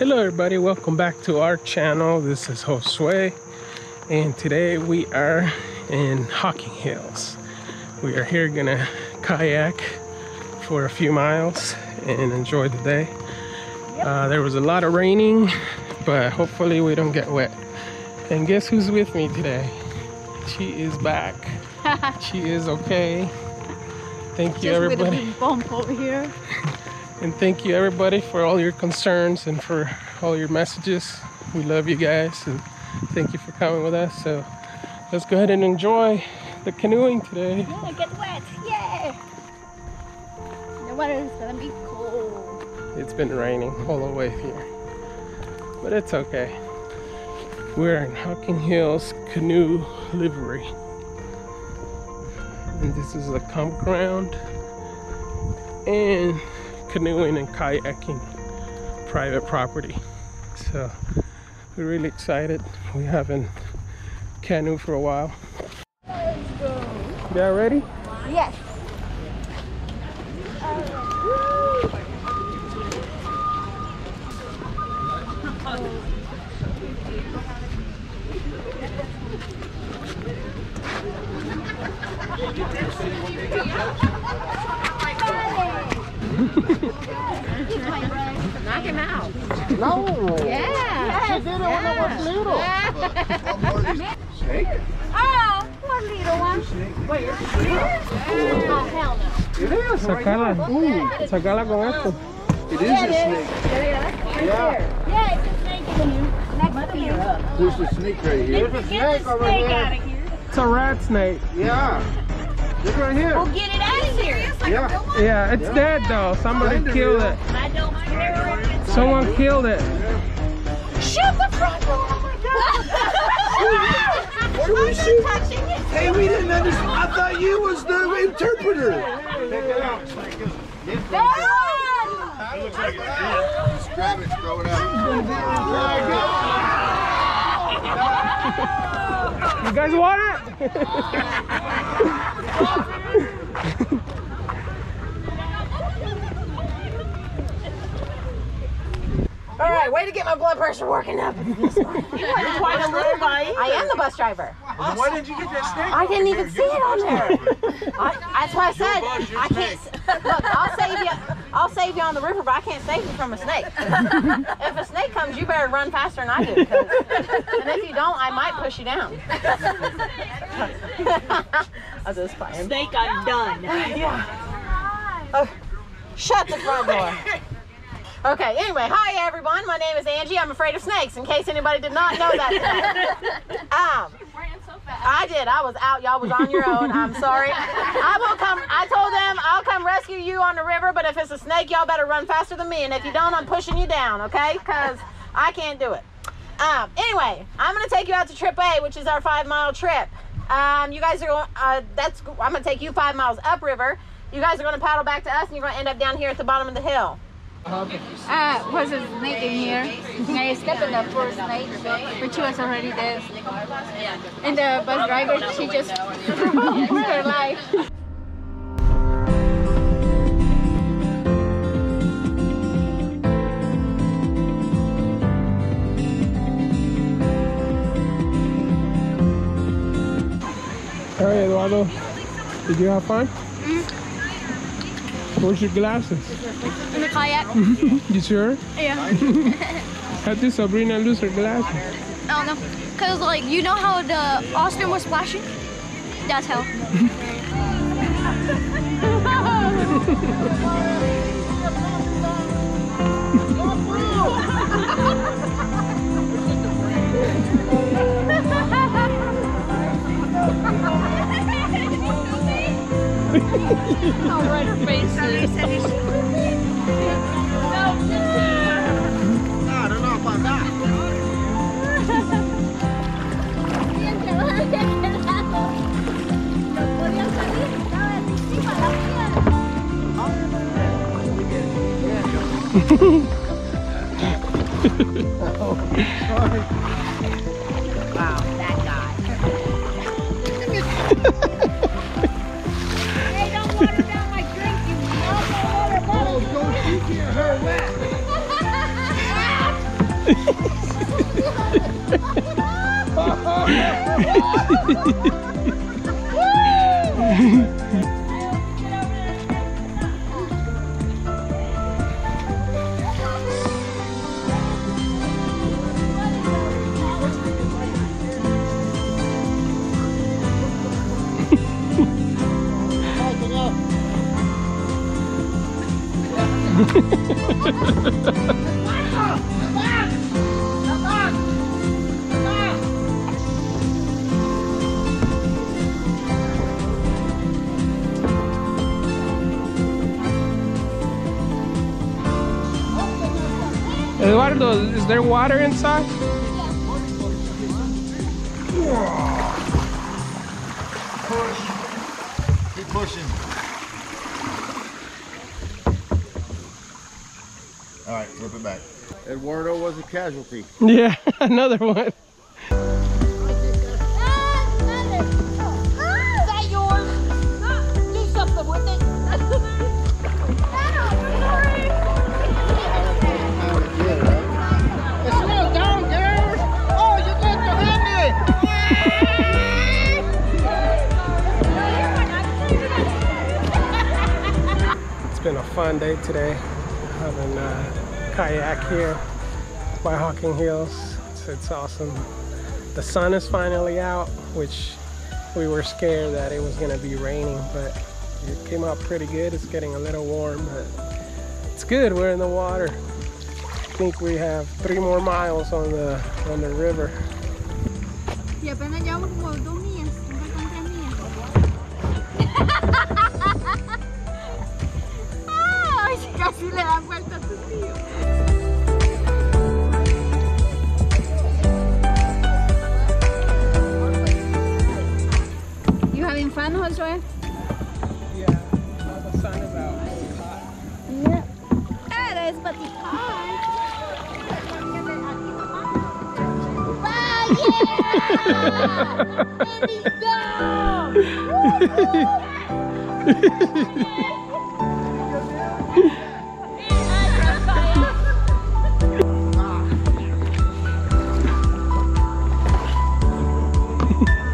Hello everybody, welcome back to our channel. This is Josue, and today we are in Hocking Hills. We are here gonna kayak for a few miles and enjoy the day. There was a lot of raining, but hopefully we don't get wet. And guess who's with me today? She is back. She is okay. Thank you everybody. Just with a big bump over here. And thank you everybody for all your concerns and for all your messages. We love you guys and thank you for coming with us. So let's go ahead and enjoy the canoeing today. Yeah, get wet. Yay! The weather is gonna be cold. It's been raining all the way here, but it's okay. We're in Hocking Hills Canoe Livery. And this is the campground and canoeing and kayaking private property. So we're really excited. We haven't canoed for a while. Let's go. Y'all ready? Yes. Knock him out. No! Yeah! She did it when I was little! Snake? Oh, poor little one. Wait, you're oh, hell no. It is! Sacala. Sacala con esto. It is a snake. Yeah. Yeah, it's a snake in here. Next to you. There's a snake right here. There's a snake over here. It's a rat snake. Yeah. Look right here. Well, get it out of here. Yeah. Yeah, it's dead though. Somebody killed it. I don't care if it's Someone killed it. Shut the front door! Oh my God! What are we shooting? Touching it. Hey, we didn't understand. I thought you was the interpreter. Check it out. God! It looks like it's dead. Just grab it, throw it out. You guys want it? All right, way to get my blood pressure working up. Quite a little bite. I am the bus driver. Why didn't you get that snake? I didn't even see it on there. That's why I said I can't. Look, I'll save you on the river, but I can't save you from a snake. If a snake comes, you better run faster than I do. And if you don't, I might push you down. I'm just playing. Snake, I'm done. Yeah. Oh, shut the front door. Okay, anyway, hi everyone. My name is Angie. I'm afraid of snakes, in case anybody did not know that today. I did. I was out. Y'all was on your own. I'm sorry. I will come. I told them I'll come rescue you on the river, but if it's a snake, y'all better run faster than me. And if you don't, I'm pushing you down, okay? Because I can't do it. Anyway, I'm going to take you out to Trip A, which is our 5-mile trip. You guys are going, I'm going to take you 5 miles upriver. You guys are going to paddle back to us, and you're going to end up down here at the bottom of the hill. Was a snake in here. I stepped in the first snake, but she was already dead. And the bus driver, she just with her life. All right, Eduardo. Did you have fun? Where's your glasses? In the kayak. You sure? Yeah. How did Sabrina lose her glasses? I don't know. Because, like, you know how the Austin was splashing? That's how. How red her face is. I don't know about that. Wow, that guy. Hey, don't water down my drink, you water bottle. Don't you get her wet. Eduardo, is there water inside? Push. Keep pushing. All right, flip it back. Eduardo was a casualty. Yeah, another one. Is that yours? Do something with it. Slow down, girls. Oh, you got the hand It's been a fun day today. Having kayak here by Hocking Hills. It's awesome. The sun is finally out, which we were scared that it was gonna be raining, but it came out pretty good. It's getting a little warm, but it's good. We're in the water. I think we have 3 more miles on the river. Y apenas llevamos como 2 millas, nos faltan 3 millas. Ay, casi le dan vuelta a tu tío. You having fun, Josué? Yeah, the sun is out. It's hot. Yeah. Eres batikay.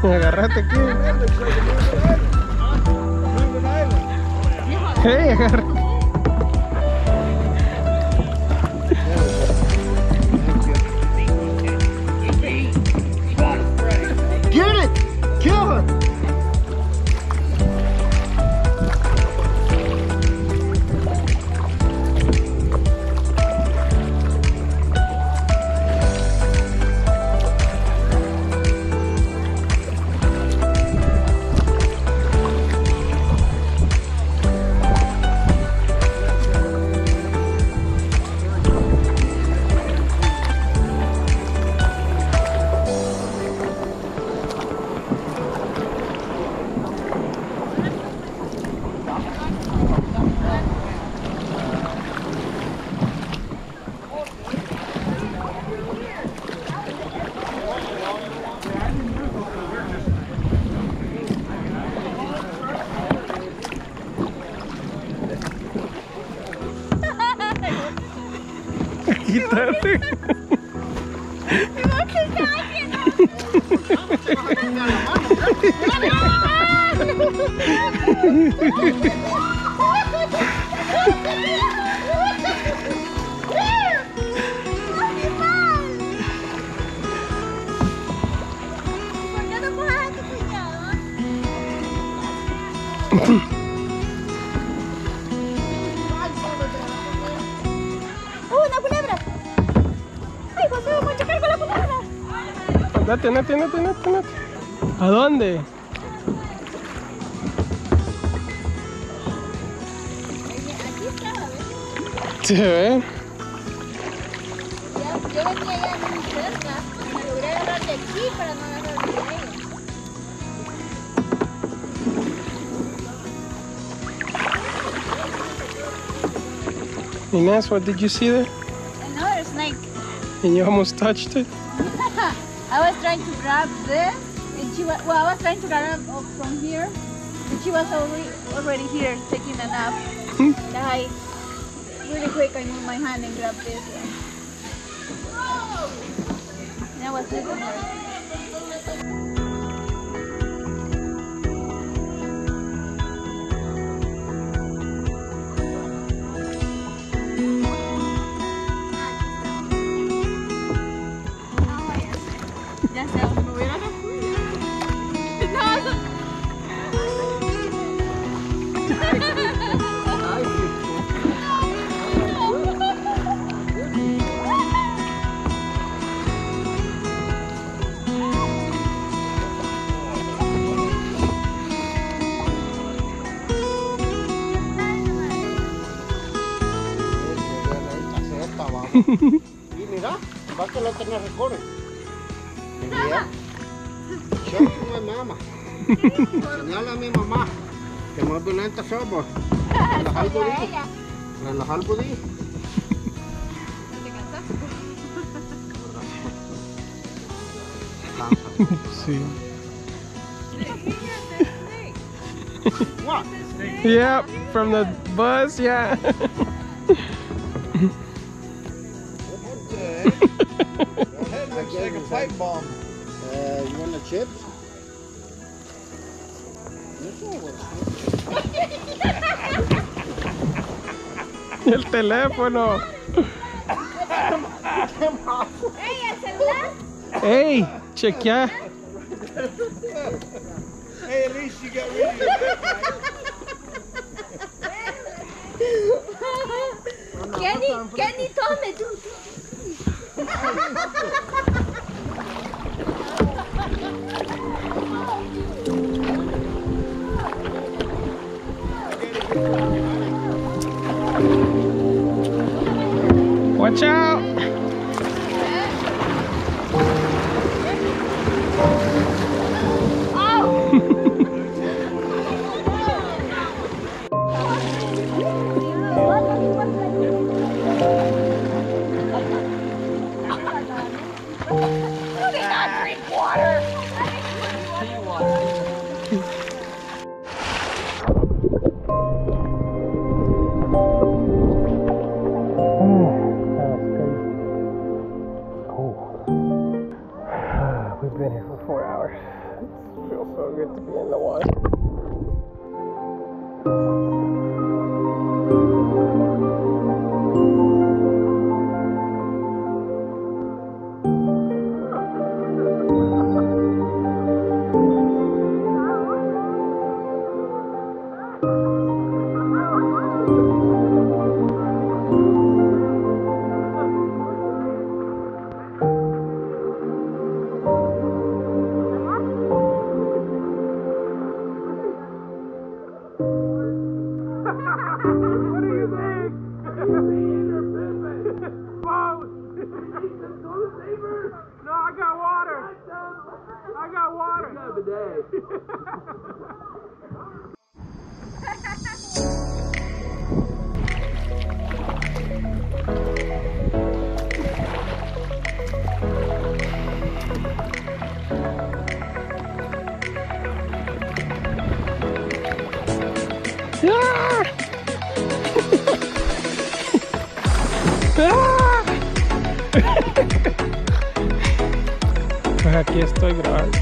Me agarraste aquí. Hey, agarra. Get it! Kill her! Quítate. ¡Una culebra! ¡Ay, José, vamos a chocar con la culebra! Andate. ¿A dónde? Aquí estaba, ¿ves? ¿Se ve? Yo venía ya muy cerca. Me logré agarrar de aquí para no agarrar de ella. Inés, what did you see there? Another snake. And you almost touched it? I was trying to grab this, and she was, well, I was trying to grab it up from here, and she was already here taking a nap. I really quick, I moved my hand and grabbed this one. was sleeping there. Ya sé, me hubiera Y mira, va que lo tengas recorre. Show to my mama. Señala a mi mamá que más violenta somos. Relajar el budí. Relajar el budí. Sí. What? Yeah, from the bus, yeah. Your head looks like a pipe bomb. You want the chips? El teléfono. ¡Ey, el celular! Hey, chequea. Hey, at least you got rid of your backpack. Kenny, tome tú. Watch out. We've been here for 4 hours. It feels so good to be in the water. No, I got water. I got water. I got a bidet. Pues aquí estoy grabando.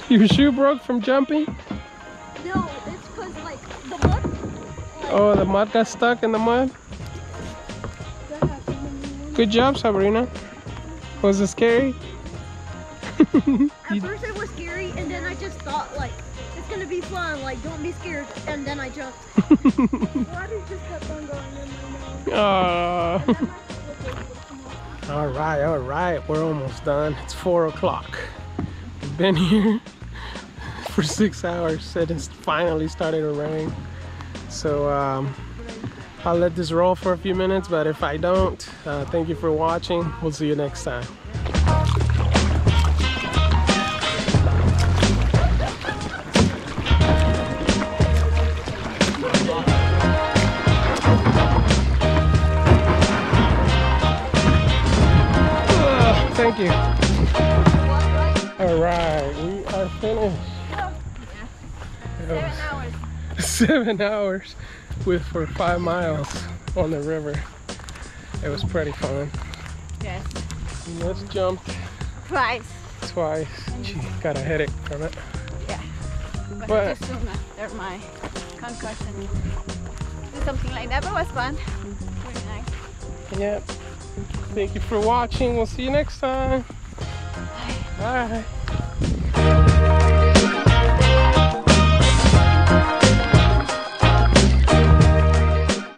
Your shoe broke from jumping? No, it's because like the mud. Oh, the mud got stuck in the mud? Good job, Sabrina. Was it scary? At first it was scary, and then I just thought like it's gonna be fun. Like don't be scared, and then I jumped. Water just kept on going in my nose. All right, we're almost done. It's 4 o'clock. We've been here for 6 hours and it's finally started to rain. So I'll let this roll for a few minutes, but if I don't, thank you for watching. We'll see you next time. Thank you. All right, we are finished. 7 hours. 7 hours for 5 miles on the river. It was pretty fun. Yes. Let's jump Twice. She got a headache from it. Yeah. But too soon after my concussion. Do something like that, but it was fun. Very nice. yeah. Thank you for watching. We'll see you next time. Bye.